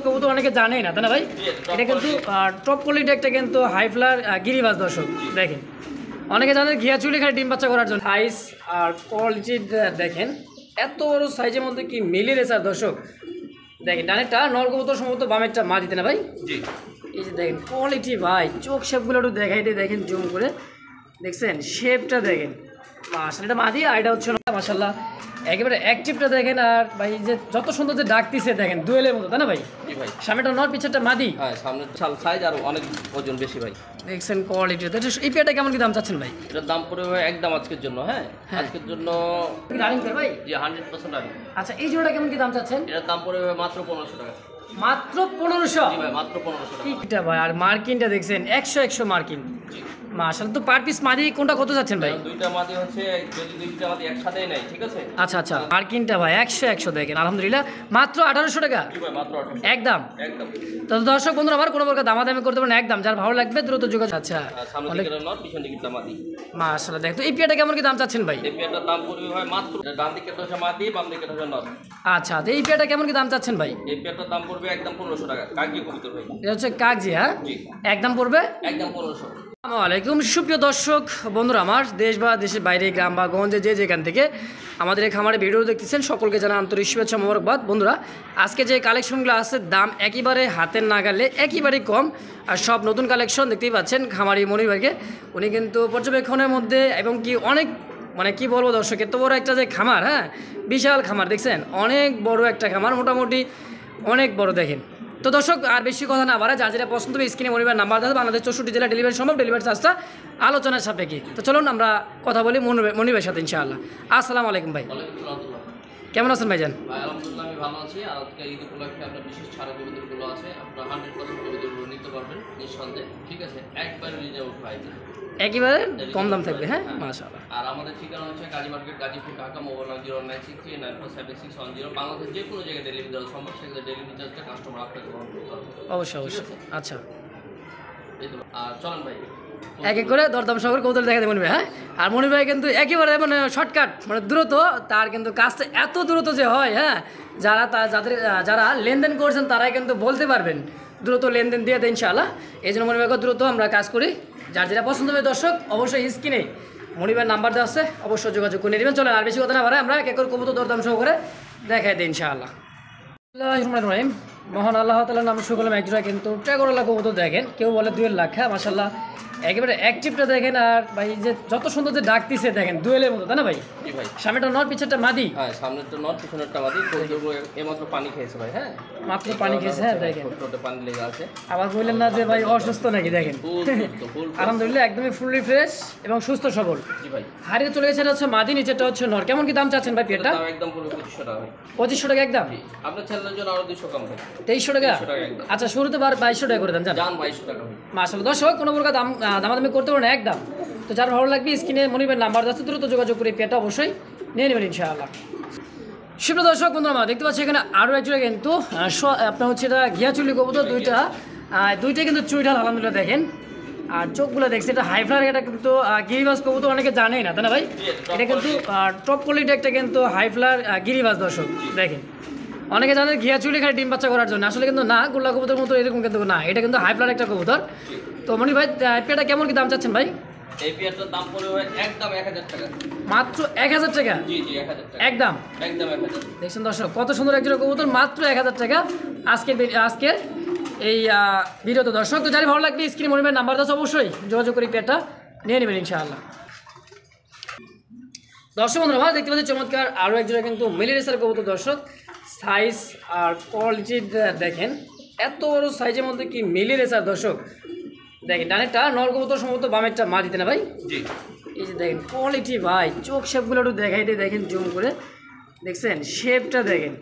কবুতর অনেকে জানেই না, তাই না ভাই? এটা কিন্তু টপ কোয়ালিটি একটা কিন্তু হাই ফ্লার গিরিবাজ দর্শক দেখেন। অনেকে জানেন ঘিয়া চুলি খায় ডিম বাচ্চা করার জন্য। সাইজ আর কোয়ালিটি দেখেন, এত বড় সাইজের মধ্যে কি মিলি রেসার দর্শক দেখেন। ডানেরটা নর কবুতর সম্ভবত, বামেরটা মা দিতে না ভাই? জি। এই যে দেখেন কোয়ালিটি ভাই, চোখ শেপগুলো একটু দেখাই দিয়ে দেখেন জুম করে, দেখছেন শেপটা দেখেন। মাশাআল্লাহ, এটা মাদি আর এটা হচ্ছে মাশাআল্লাহ একেবারে অ্যাক্টিভটা দেখেন। আর ভাই যে যত সুন্দর যে ডাকতিছে দেখেন, দুয়েলের মতো, তাই না ভাই? জি ভাই। সামনেটা নর, পিছনেটা মাদি। হ্যাঁ, সামনে চাল সাইজ আর অনেক ওজন বেশি ভাই। দেখছেন কোয়ালিটি। এই পেয়ারটা কেমন কি দাম চাচ্ছেন ভাই? এটার দাম পড়বে ভাই একদম আজকের জন্য। হ্যাঁ, আজকের জন্য রানিং পেয়ার ভাই? জি 100% রানিং। আচ্ছা, এই জোড়াটা কেমন কি দাম চাচ্ছেন? এটার দাম পড়বে মাত্র 1500 টাকা। মাত্র 1500? জি ভাই, মাত্র 1500 টাকা। এটা ভাই, আর মার্কিনটা দেখছেন 100 মার্কিন। মাশাআল্লাহ। তো পার পিস মাদি কোনটা কত যাচ্ছেন ভাই? দুইটা মাদি হচ্ছে, যদি দুইটা মাদি একসাথেই নাই, ঠিক আছে? আচ্ছা আচ্ছা, মার্কিনটা ভাই 100 দেখেন আলহামদুলিল্লাহ, মাত্র 1800 টাকা। জি ভাই, মাত্র 1800 একদম। একদম। তো দর্শক বন্ধুরা, আমার কোনো প্রকার দামাদামি করতে পারেন একদম, যার ভালো লাগবে দ্রুত যোগাযোগ। আচ্ছা, সামনে দিকে নর, পিছন দিকে মাদি। মাশাআল্লাহ। দেখো তো এই পেয়ারটা কেমন কি দাম চাচ্ছেন ভাই? এই পেয়ারটার দাম পড়বে ভাই মাত্র, ডান দিকে হচ্ছে মাদি, বাম দিকে হচ্ছে নর। আচ্ছা, তো এই পেয়ারটা কেমন কি দাম চাচ্ছেন ভাই? এই পেয়ারটার দাম পড়বে একদম 1500 টাকা। কাগজি কবুতর ভাই। এটা হচ্ছে কাগজি। হ্যাঁ জি, একদম পড়বে একদম 1500। আসসালামু আলাইকুম সুপ্রিয় দর্শক বন্ধুরা, আমার দেশ বা দেশের বাইরে, গ্রাম বা গঞ্জে যে যেখান থেকে আমাদের এই খামারে ভিডিও দেখতেছেন, সকলকে জানা আন্তরিক শুভেচ্ছা মোবারকবাদ। বন্ধুরা, আজকে যে কালেকশনগুলো আছে দাম একেবারে হাতের নাগালে, একেবারেই কম। আর সব নতুন কালেকশন দেখতেই পাচ্ছেন খামারি মনির ভাইকে। উনি কিন্তু পর্যবেক্ষণের মধ্যে এবং কি অনেক মানে কি বলবো দর্শক, এত বড় একটা যে খামার, হ্যাঁ বিশাল খামার দেখছেন, অনেক বড় একটা খামার, মোটামুটি অনেক বড় দেখেন। তো দর্শক আর বেশি কথা না বাড়া, যা যেটা পছন্দ হবে স্ক্রিনে মনিবার নাম্বার দেওয়া, বাংলাদেশ 64 জেলা ডেলিভারি সম্ভব, ডেলিভারি চার্জটা আলোচনার সাপেক্ষে। তো চলুন আমরা কথা বলি মনিবের সাথে ইনশাআল্লাহ। আসসালামু আলাইকুম ভাই, কেমন আছেন ভাইজান? ভাই আলহামদুলিল্লাহ আমি ভালো আছি। আর আজকে ঈদ উপলক্ষে আপনার বিশেষ ছাড়া কবিতাগুলো আছে, আপনার 100% কবিতাগুলো নিতে পারবেন নিঃসন্দেহে, ঠিক আছে? একবারে রিজনেবল প্রাইসে, একেবারে কম দাম থাকবে। হ্যাঁ মাশাআল্লাহ। আর আমাদের ঠিকানা হচ্ছে কাজী মার্কেট, গাজীপুর, ঢাকা। মোবাইল 0963947610। বাংলাদেশের যে কোনো জায়গায় ডেলিভারি দেওয়া সম্ভব, সেক্ষেত্রে ডেলিভারি চার্জটা কাস্টমার আপনাকে গ্রহণ করতে হবে। অবশ্যই অবশ্যই। আচ্ছা, এই তো। আর চলেন ভাই এক এক করে দরদাম সহকারে কৌতল দেখা দেয় মনির ভাই। হ্যাঁ, আর মনির ভাই কিন্তু একেবারে মানে শর্টকাট, মানে দ্রুত, তার কিন্তু কাজটা এত দ্রুত যে হয়। হ্যাঁ, যারা লেনদেন করছেন তারাই কিন্তু বলতে পারবেন, দ্রুত লেনদেন দিয়ে দেয় ইনশাআল্লাহ। এই জন্য মনির ভাইকে দ্রুত আমরা কাজ করি। যার যেটা পছন্দ হবে দর্শক, অবশ্যই স্ক্রিনে মনির ভাইয়ের নাম্বার দেওয়া আছে, অবশ্যই যোগাযোগ করে নেবেন। চলেন আর বেশি কথা না বাড়াই, আমরা এক এক করে কবুতর দরদাম সহকারে দেখাই দিই ইনশাআল্লাহ। রহিম, মহান আল্লাহ তাআলার নাম শুরু করলাম। একজোড়া কিন্তু ট্যাগরওয়ালা কবুতর দেখেন, কেউ বলে 2 লাখ। হ্যাঁ মাশাআল্লাহ, একেবারে অ্যাক্টিভটা দেখেন। আর ভাই যে যত সুন্দর যে ডাকতিছে দেখেন, দুয়েলের মতো, তাই না ভাই? জি ভাই। সামনেটা নর, পিছনেটা মাদি। হ্যাঁ, সামনেরটা নর, পিছনেরটা মাদি। কবুতরগুলো এইমাত্র পানি খেয়েছে ভাই। হ্যাঁ, মাত্র পানি খেয়েছে। হ্যাঁ দেখেন, ঠোঁটে পানি লেগে আছে। আবার বললেন না যে ভাই অসুস্থ নাকি, দেখেন আলহামদুলিল্লাহ একদমই ফুললি ফ্রেশ এবং সুস্থ সবল। জি ভাই। হাড়িতে চলে গেছে, এটা হচ্ছে মাদি, নিচেটা হচ্ছে নর। কেমন কি দাম চাচ্ছেন ভাই পেয়ারটা? একদম পুরো 2500 টাকা ভাই। 2500 টাকা একদম? আপনার ছেলের জন্য আরো 200 কম ভাই। 2300 টাকা? আচ্ছা, শুরুতে 2200 টাকা করে দেন জান। 2200 টাকা ভাই। মাশাআল্লাহ দর্শক, কোনো প্রকার দামাদামি করতে পারেন একদম। তো যার ভালো লাগবে স্ক্রিনে মনিবের নাম্বার আছে, দ্রুত যোগাযোগ করে পেয়ারটা অবশ্যই নিয়ে নেবেন ইনশাআল্লাহ। সুপ্রিয় দর্শক বন্ধুরা, আমরা দেখতে পাচ্ছি এখানে আরও একজোড়া কিন্তু আপনার হচ্ছে এটা ঘিয়াচুলি কবুতর, দুইটা কিন্তু চুইঠাল আলহামদুলিল্লাহ দেখেন। আর চোখগুলো দেখছি, এটা হাই ফ্লার, এটা কিন্তু গিরিবাজ কবুতর অনেকে জানেই না, তাই না ভাই? এটা কিন্তু টপ কোয়ালিটি একটা কিন্তু হাই ফ্লার গিরিবাজ দর্শক দেখেন। অনেকে জানেন ঘিয়াচুলি খায় ডিম বাচ্চা করার জন্য, আসলে কিন্তু না, গোল্লা কবুতর মতো এরকম কিন্তু না, এটা কিন্তু হাই ফ্লার একটা কবুতর। তো মনি ভাই পেয়ারটা কেমন কি দাম চাচ্ছেন ভাই? এই পেয়ারটার দাম পড়বে একদম 1000 টাকা। মাত্র 1000 টাকা? জি জি, 1000 টাকা একদম। একদম 1000। দেখছেন দর্শক, কত সুন্দর একজোড়া কবুতর, মাত্র 1000 টাকা আজকের এই ভিডিওতে দর্শক। তো যারা ভালো লাগবে স্ক্রিনে মনিবের নাম্বার দাও, অবশ্যই যোগাযোগ করে পেয়ারটা নিয়ে নেবেন ইনশাআল্লাহ। দর্শক বন্ধুরা, ভালো দেখতে পাচ্ছি চমৎকার আরও একজোড়া কিন্তু মিলি রেসার কবুতর দর্শক। সাইজ আর কোয়ালিটি দেখেন, এত বড় সাইজের মধ্যে কি মিলি রেসার দর্শক দেখেন। ডানেরটা নর কবুতর সম্ভবত, বামেরটা মা দিতে না ভাই? জি। এই যে দেখেন কোয়ালিটি ভাই, চোখ শেপগুলো একটু দেখাই দিয়ে দেখেন জুম করে, দেখছেন শেপটা দেখেন।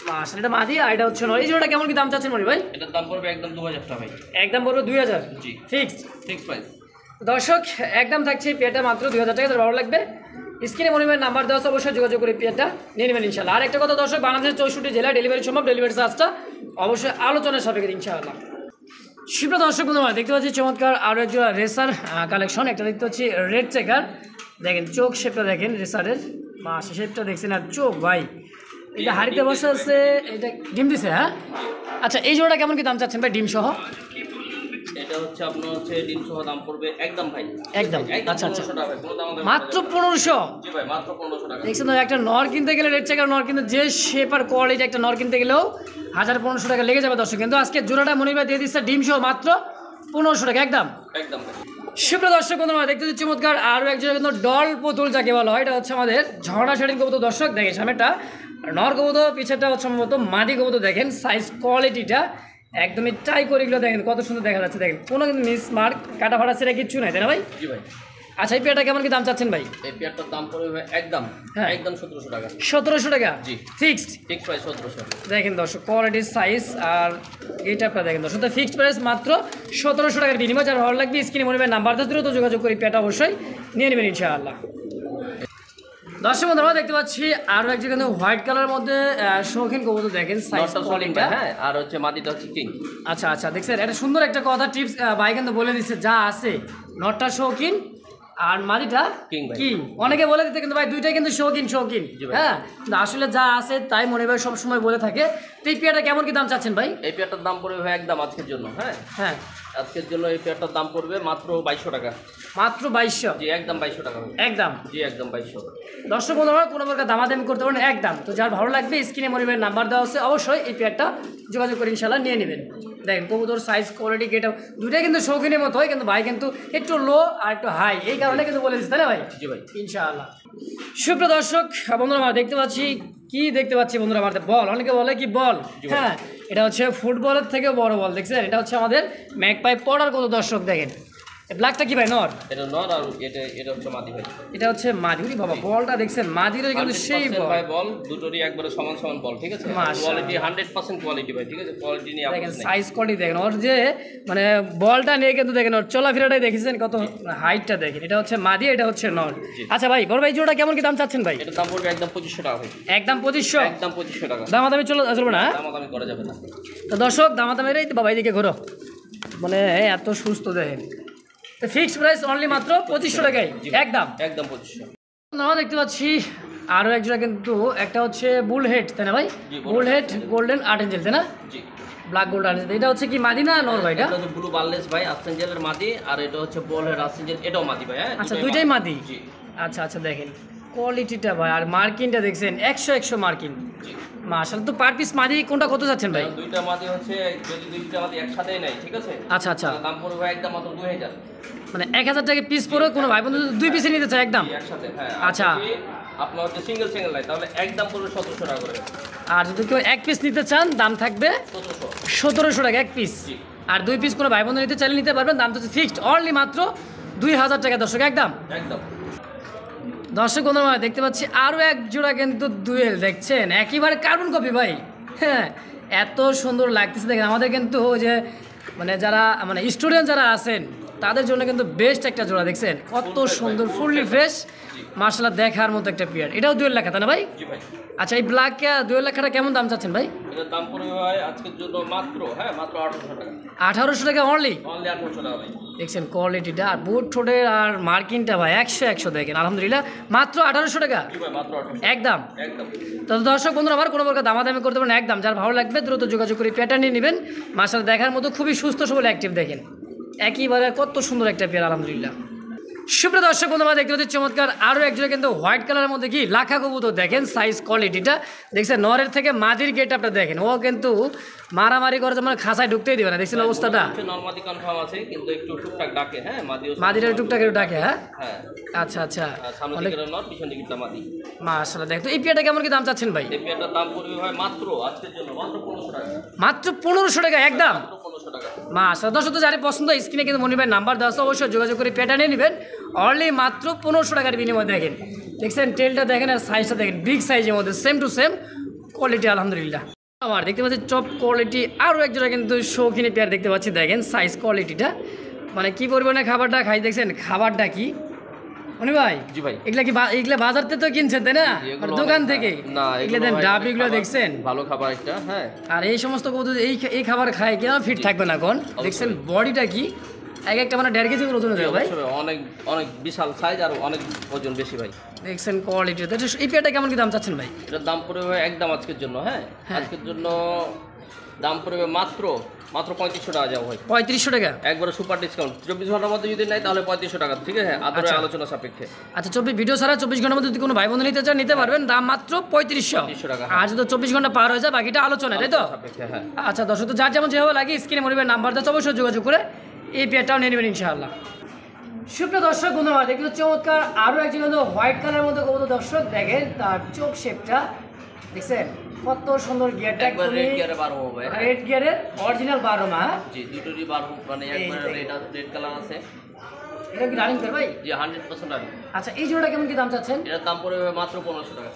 মাশাআল্লাহ, এটা মাদি আর এটা হচ্ছে নর। এই জোড়াটা কেমন কি দাম চাচ্ছেন মনি ভাই? এটার দাম পড়বে একদম 2000 টাকা ভাই। একদম পড়বে 2000? জি, ফিক্সড প্রাইস দর্শক, একদম থাকছে পেয়ারটা মাত্র 2000 টাকা। ভালো লাগবে স্ক্রিনে মনিবের নাম্বার দেওয়া আছে, অবশ্যই যোগাযোগ করে পেয়ারটা নিয়ে নেবেন ইনশাআল্লাহ। আর একটা কথা দর্শক, বাংলাদেশের 64 জেলায় ডেলিভারি সম্ভব, ডেলিভারি চার্জটা অবশ্যই আলোচনার সাপেক্ষে ইনশাআল্লাহ। সুপ্রিয় দর্শক বন্ধুরা, দেখতে পাচ্ছি চমৎকার আরও একজোড়া রেসার কালেকশন। একটা দেখতে পাচ্ছি রেড চেকার, দেখেন চোখ শেপটা দেখেন রেসারের, শেপটা দেখছেন। আর চোখ ভাই এটা হাড়িতে বসে আছে, এটা ডিম দিছে, হ্যাঁ? আচ্ছা, এই জোড়াটা কেমন কি দাম চাচ্ছেন ভাই ডিম সহ? এটা হচ্ছে আপনার হচ্ছে ডিম সহ দাম পড়বে একদম ভাই, একদম। আচ্ছা আচ্ছা, 1500 টাকা ভাই, কোনো দাম আমাদের মাত্র 1500। জি ভাই, মাত্র 1500 টাকা। দেখছেন তো, একটা নর কিনতে গেলে রেট চেকার নর কিন্তু যে শেপ আর কোয়ালিটি একটা নর কিনতে গেলেও 1500 টাকা লেগে যাবে দর্শক। কিন্তু আজকে জোড়াটা মনির ভাই দিয়ে দিচ্ছে ডিম সহ মাত্র 1500 টাকা একদম। একদম ভাই। সুপ্রিয় দর্শক বন্ধুরা, দেখতে দিচ্ছি চমৎকার আরও একজন কিন্তু ডল পুতুল যাকে বলা হয়, এটা হচ্ছে আমাদের ঝর্ণা শেডিং কবুতর। দর্শক দেখেন সামনেটা নর কবুতর, পিছেরটা হচ্ছে সম্ভবত মাদি কবুতর। দেখেন সাইজ কোয়ালিটিটা একদমই ট্রাই করে এগুলো দেখেন কত সুন্দর দেখা যাচ্ছে। দেখেন কোনো কিন্তু মিস মার্ক কাটা ফাটা সেটা কিচ্ছু নাই, তাই না ভাই? জি ভাই। আচ্ছা, এই পেয়ারটা কেমন কি দাম চাচ্ছেন ভাই? এই পেয়ারটার দাম পড়বে ভাই একদম, হ্যাঁ। একদম 1700 টাকা। 1700 টাকা জি। ফিক্সড? Fix price 1700। দেখেন দর্শক কোয়ালিটির সাইজ আর এইটা আপনারা দেখেন দর্শক, ফিক্সড প্রাইস মাত্র 1700 টাকার বিনিময়। যার ভালো লাগবে স্ক্রিনে মনে নাম্বার দ্রুত যোগাযোগ করে পেয়ারটা অবশ্যই নিয়ে নেবেন ইনশাআল্লাহ। দর্শক বন্ধু, আমরা দেখতে পাচ্ছি আরও একজন কিন্তু হোয়াইট কালারের মধ্যে শৌখিন কবুতর। দেখেন সাইজ কোয়ালিটিটা, হ্যাঁ, আর হচ্ছে মাদিটা হচ্ছে কিং। আচ্ছা আচ্ছা, দেখছেন এটা সুন্দর একটা কথা টিপস ভাই কিন্তু বলে দিচ্ছে, যা আছে নটটা শৌখিন আর মাদিটা King ভাই। কিং। অনেকে বলে দিতে কিন্তু ভাই দুইটাই কিন্তু শৌখিন শৌখিন, জি ভাই। হ্যাঁ, কিন্তু আসলে যা আছে তাই মনে ভাই সবসময় বলে থাকে। তো এই পেয়ারটা কেমন কি দাম চাচ্ছেন ভাই? এই পেয়ারটার দাম পড়বে ভাই একদম আজকের জন্য, হ্যাঁ, হ্যাঁ, আজকের জন্য এই পেয়ারটার দাম পড়বে মাত্র 2200 টাকা। মাত্র 2200? জি, একদম 2200 টাকা ভাই। একদম। জি, একদম 2200। দর্শক বন্ধুরা, কোনো প্রকার দামাদামি করতে পারেন একদম। তো যার ভালো লাগবে স্ক্রিনে মনিবের নাম্বার দেওয়া আছে, অবশ্যই এই পেয়ারটা যোগাযোগ করে ইনশাল্লাহ নিয়ে নেবেন। দেখেন কবুতর সাইজ কোয়ালিটি গেট দুইটাই কিন্তু শৌখিনের মতো হয়, কিন্তু ভাই কিন্তু একটু লো আর একটু হাই, এই কারণে কিন্তু বলে দিচ্ছে, তাই না ভাই? জি ভাই। ইনশাআল্লাহ। সুপ্রিয় দর্শক বন্ধুরা, আমরা দেখতে পাচ্ছি বন্ধুরা, আমাদের বল, অনেকে বলে কি বল, হ্যাঁ, এটা হচ্ছে ফুটবলের থেকে বড় বল। দেখছেন এটা হচ্ছে আমাদের ম্যাকপাই পড়ার কত দর্শক। দেখেন ব্ল্যাকটা কি ভাই নর? এটা নর, আর এটা হচ্ছে মাদি ভাই। এটা হচ্ছে মাধুরী বাবা, বলটা দেখছেন মাদিরও কিন্তু সেই 100% বল ভাই, বল দুটোরই একবারে সমান সমান বল, ঠিক আছে? মাশাআল্লাহ। কোয়ালিটি 100% কোয়ালিটি ভাই, ঠিক আছে? কোয়ালিটি নিয়ে দেখেন আপনি সাইজ কোয়ালিটি দেখেন, ওর যে মানে বলটা নিয়ে কিন্তু দেখেন ওর চলাফেরাটাই দেখেছেন, কত হাইটটা দেখেন। এটা হচ্ছে মাদি, এটা হচ্ছে নর। আচ্ছা ভাই, বড় ভাই জোড়া কেমন কি দাম চাচ্ছেন ভাই? এটার দাম পড়বে একদম 2500 টাকা ভাই। একদম 2500? একদম 2500 টাকা। দামাদামি চলবে না? দামাদামি করা যাবে না। তো দর্শক দামাদামের এই তো বাবা এদিকে ঘোরো, মানে এত সুস্থ দেখেন। তো ফিক্সড প্রাইস অনলি মাত্র 2500 টাকায় একদম। একদম 2500। আমরা দেখতে পাচ্ছি আরও একজোড়া কিন্তু, একটা হচ্ছে বুল হেড, তাই না ভাই? জি, bull head golden art angel, তাই না? জি। Black gold art angel. এটা হচ্ছে কি মাদি না নর ভাই? এটা হচ্ছে ব্লু বারলেস ভাই, আসেঞ্জেলের মাদি, আর এটা হচ্ছে বলের আসেঞ্জেল, এটাও মাদি ভাই, হ্যাঁ। আচ্ছা, দুইটাই মাদি? জি। আচ্ছা আচ্ছা, দেখেন কোয়ালিটিটা ভাই, আর মার্কিনটা দেখছেন 100 মার্কিন। জি। মাশাআল্লাহ। তো পার পিস মাদি কোনটা কত যাচ্ছেন ভাই? দুইটা মাদি হচ্ছে, যদি দুইটা মাদি একসাথেই নাই, ঠিক আছে? আচ্ছা আচ্ছা, তাহলে দাম পড়বে একদম মাত্র 2000। মানে 1000 টাকা পিস পরে কোনো ভাই বন্ধু দুই পিসে নিতে চায় একদম? একসাথে, হ্যাঁ। আচ্ছা। যদি আপনার হচ্ছে সিঙ্গেল নাই, তাহলে একদম পড়বে 1700 টাকা করে। আর যদি কেউ এক পিস নিতে চান দাম থাকবে 1700 টাকা এক পিস। জি। আর দুই পিস কোনো ভাই বন্ধু নিতে চাইলে নিতে পারবেন, দাম তো ফিক্সড অনলি মাত্র 2000 টাকা দর্শক একদম। একদম। দর্শক বন্ধুরা, দেখতে পাচ্ছি আরও এক জোড়া কিন্তু দুয়েল, দেখছেন একেবারে কার্বন কপি ভাই, হ্যাঁ, এত সুন্দর লাগতেছে। দেখেন আমাদের কিন্তু ওই যে মানে যারা মানে স্টুডেন্ট যারা আছেন তাদের জন্য কিন্তু বেস্ট একটা জোড়া। দেখছেন কত সুন্দর, ফুললি ফ্রেশ, মার্শাল্লাহ, দেখার মতো একটা পেয়ার। এটাও 2 লাখ, তাই না ভাই? জি ভাই। আচ্ছা, এই ব্ল্যাক 2 লাখটা কেমন দাম চাচ্ছেন ভাই? এটার দাম পড়বে ভাই আজকের জন্য মাত্র, হ্যাঁ, মাত্র 1800 টাকা। 1800 টাকা অনলি? অনলি 1800 টাকা ভাই। দেখছেন কোয়ালিটিটা আর বুট ঠোঁটের আর মার্কিনটা ভাই 100 দেখেন, আলহামদুলিল্লাহ, মাত্র 1800 টাকা জি ভাই, মাত্র 1800 একদম। একদম। তো দর্শক বন্ধুরা, আমার কোনো প্রকার দামাদামি করতে পারেন একদম। যার ভালো লাগবে দ্রুত যোগাযোগ করে পেয়ারটা নিয়ে নেবেন। মাশাআল্লাহ, দেখার মতো খুবই সুস্থ সবল অ্যাক্টিভ। দেখেন একইবারে কত সুন্দর একটা পেয়ার, আলহামদুলিল্লাহ। সুপ্রিয় দর্শক বন্ধু, আমরা দেখতে পাচ্ছি চমৎকার আরও একজোড়া কিন্তু হোয়াইট কালারের মধ্যে কি লাখা কবুতর। দেখেন সাইজ কোয়ালিটিটা দেখছেন, নরের থেকে মাদির গেট আপটা দেখেন, ও কিন্তু মারামারি করে মানে খাঁচায় ঢুকতেই দিবে না। দেখছেন অবস্থাটা? নরমাদি কনফার্ম আছে, কিন্তু একটু টুকটাক ডাকে, হ্যাঁ, মাদিরা টুকটাক একটু ডাকে, হ্যাঁ। হ্যাঁ। আচ্ছা আচ্ছা, সামনে দিকের নর, পিছন দিকেরটা মাদি। মাশাআল্লাহ। দেখতো এই পেয়ারটা কেমন কি দাম চাচ্ছেন ভাই? এই পেয়ারটার দাম পড়বে ভাই মাত্র আজকের জন্য মাত্র 1500 টাকা। মাত্র 1500 টাকা একদম? মাত্র 1500 টাকা। মাশাআল্লাহ। দর্শক তো যারা পছন্দ, স্ক্রিনে কিন্তু মনির ভাই নাম্বার দেওয়া আছে, অবশ্যই যোগাযোগ করে পেয়ারটা নিয়ে নেবেন অনলি মাত্র 1500 টাকার বিনিময়ে। দেখেন দেখছেন টেলটা দেখেন আর সাইজটা দেখেন, বিগ সাইজের মধ্যে সেম টু সেম কোয়ালিটি, আলহামদুলিল্লাহ। আমার দেখতে পাচ্ছি টপ কোয়ালিটি আরও একজোড়া কিন্তু শৌখিনী পেয়ার দেখতে পাচ্ছি। দেখেন সাইজ কোয়ালিটিটা, মানে কি পরিমাণে খাবারটা খাই, দেখছেন খাবারটা কি মনি ভাই? জি ভাই। এগুলা বাজার থেকে তো কিনছেন, তাই না? আর দোকান থেকে? না, এগুলো দেন ডাবিগুলো দেখছেন, ভালো খাবার একটা, হ্যাঁ। আর এই সমস্ত কবুতর এই খাবার খায় কেন ফিট থাকবে না কোন? দেখছেন বডিটা কি এক একটা মানে 1.5 কেজি ওজন হবে ভাই। অবশ্যই অনেক অনেক বিশাল সাইজ আর অনেক ওজন বেশি ভাই। দেখছেন কোয়ালিটি। এই পেয়ারটা কেমন কি দাম চাচ্ছেন ভাই? এটার দাম পড়বে ভাই একদম আজকের জন্য, হ্যাঁ আজকের জন্য দাম পড়বে মাত্র 3500 টাকা যাও ভাই। 3500 টাকা একবারে সুপার ডিসকাউন্ট। 24 ঘন্টার মধ্যে যদি নেয় তাহলে 3500 টাকা, ঠিক আছে? আদরে আলোচনা সাপেক্ষে। আচ্ছা, 24 ভিডিও ছাড়া 24 ঘন্টার মধ্যে যদি কোনো ভাই বন্ধু নিতে চান নিতে পারবেন, দাম মাত্র 3500 টাকা। আর যদি 24 ঘন্টা পার হয়ে যায় বাকিটা আলোচনা, তাই তো? সাপেক্ষে, হ্যাঁ। আচ্ছা দর্শক, তো যার যেমন যেভাবে লাগে স্ক্রিনে মনিবের নাম্বার দেওয়া অবশ্যই যোগাযোগ করে এই পেয়ারটাও নিয়ে নেবেন ইনশাআল্লাহ। সুপ্রিয় দর্শক বন্ধুরা, দেখুন চমৎকার আরও একজন হোয়াইট কালারের মধ্যে কবুতর। দর্শক দেখেন তার চোখ শেপটা দেখছেন কত সুন্দর, গিয়ারটা একবার রেড গিয়ারে 12 হবে, হ্যাঁ রেড গিয়ারের অরিজিনাল 12 মা। জি, দুটোরই 12 মানে একবার রেড কালার আছে। এটা কি রানিং পেয়ার ভাই? জি 100% রানিং। আচ্ছা, এই জোড়াটা কেমন কি দাম চাচ্ছেন? এটার দাম পড়বে মাত্র 1500 টাকা।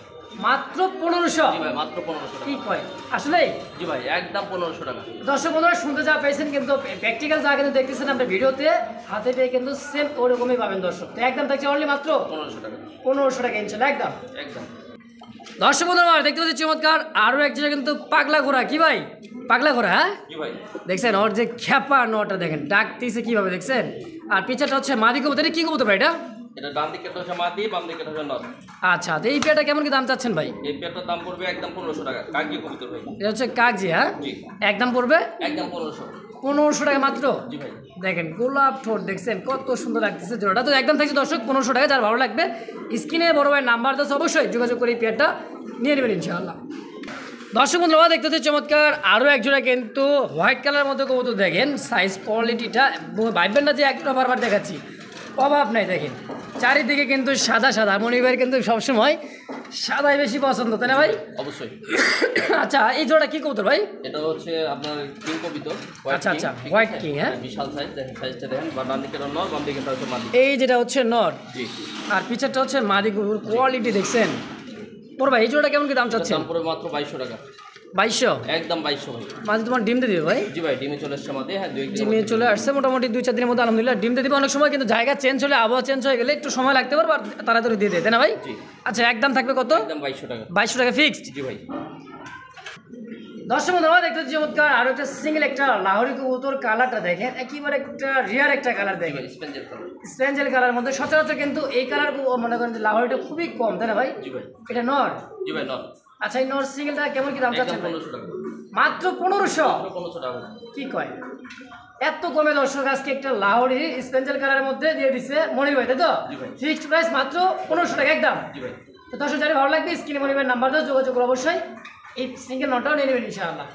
মাত্র 1500? জি ভাই, মাত্র 1500 টাকা। কি কয় আসলে? জি ভাই, একদম 1500 টাকা। দর্শক বন্ধুরা শুনতে যা পেয়েছেন, কিন্তু প্র্যাকটিক্যাল যা কিন্তু দেখতেছেন আপনার ভিডিওতে হাতে পেয়ে কিন্তু সেম ওরকমই পাবেন দর্শক। তো একদম থাকছে অনলি মাত্র 1500 টাকা। 1500 টাকা ইনশাআল্লাহ একদম। একদম দর্শক বন্ধুরা দেখতে পাচ্ছি চমৎকার আরও এক জায়গায় কিন্তু পাগলা ঘোড়া। কি ভাই পাগলা ঘোড়া? হ্যাঁ জি ভাই, দেখছেন ওর যে খ্যাপা নটা দেখেন ডাকতেছে কিভাবে, দেখছেন? আর পিছাটা হচ্ছে মাদি কবুতর। এটা কি কবুতর ভাই এটা? এটা ডান দিকে হচ্ছে মাদি, বাম দিকে হচ্ছে নর। আচ্ছা, তো এই পেয়ারটা কেমন কি দাম চাচ্ছেন ভাই? এই পেয়ারটার দাম পড়বে একদম 1500 টাকা। কাকি কবুতর ভাই। এটা হচ্ছে কাগজি, হ্যাঁ জি, একদম পড়বে একদম 1500। 1500 টাকা মাত্র। জি ভাই, দেখেন গোলাপ ঠোঁট দেখছেন কত সুন্দর লাগতেছে জোড়াটা। তো একদম থাকছে দর্শক 1500 টাকা। যার ভালো লাগবে স্ক্রিনে বড় ভাই নাম্বার দাও, অবশ্যই যোগাযোগ করে এই পেয়ারটা নিয়ে নেবেন ইনশাআল্লাহ। দর্শক বন্ধুরা দেখতে হচ্ছে চমৎকার আরও এক জোড়া কিন্তু হোয়াইট কালারের মধ্যে কবুতর। দেখেন সাইজ কোয়ালিটিটা ভাববেন না যে একটা বারবার দেখাচ্ছি, অভাব নাই। দেখেন চারিদিকে কিন্তু সাদা সাদা। মনিবের কিন্তু সবসময় সাদাই বেশি পছন্দ, তাই না ভাই? অবশ্যই। আচ্ছা, এই জোড়া কি কবুতর ভাই? এটা হচ্ছে আপনার কিং কবিতর। আচ্ছা আচ্ছা, হোয়াইট কিং, হ্যাঁ বিশাল সাইজ। দেখেন সাইজটা দেখেন, বা ডান দিকে নর, বাম দিকে হচ্ছে মাদি। এই যেটা হচ্ছে নর, জি, আর পিছারটা হচ্ছে মাদি কবুতর। কোয়ালিটি দেখছেন ওর ভাই। এই জোড়া কেমন কি দাম চাচ্ছেন? দাম পড়বে মাত্র 2200 টাকা। 2200? একদম 2200 ভাই। মাঝে তোমার ডিম দিয়ে দিবে ভাই? জি ভাই, ডিমে চলে আসছে মাদি। হ্যাঁ, 2 দিন ডিমে চলে আসছে মোটামুটি 2-4 দিনের মধ্যে আলহামদুলিল্লাহ ডিম দিয়ে দিবে। অনেক সময় কিন্তু জায়গা চেঞ্জ হলে, আবহাওয়া চেঞ্জ হয়ে গেলে একটু সময় লাগতে পারবে, আর তাড়াতাড়ি দিয়ে দেয়, তাই না ভাই? জি। আচ্ছা, একদম থাকবে কত? একদম 2200 টাকা। 2200 টাকা ফিক্সড। জি ভাই। দর্শক বন্ধুরা দেখতে হচ্ছে চমৎকার আরো একটা সিঙ্গেল একটা লাহোরি কবুতর। কালারটা দেখেন একেবারে একটা রিয়ার একটা কালার। দেখেন স্পেঞ্জেল কালার। স্পেঞ্জেল কালার মধ্যে সচরাচর কিন্তু এই কালার মনে করেন যে লাহোরিটা খুবই কম, তাই না ভাই? জি ভাই। এটা নর? জি ভাই, নর। আচ্ছা, এই নর সিঙ্গেলটা কেমন কি দাম একদম চাচ্ছেন ভাই? 1500 টাকা। মাত্র 1500? মাত্র 1500 টাকা। কি কয় এত কমে? দর্শক আজকে একটা লাহোরি স্পেঞ্জেল কালারের মধ্যে দিয়ে দিছে মনির ভাই, তাই তো? জি ভাই। ফিক্সড প্রাইস মাত্র 1500 টাকা একদম। জি ভাই। তো দর্শক যারা ভালো লাগবে স্ক্রিনে মনির ভাইয়ের নাম্বার দাও, যোগাযোগ করে অবশ্যই এই সিঙ্গেল নটাও নিয়ে নেবেন ইনশাআল্লাহ।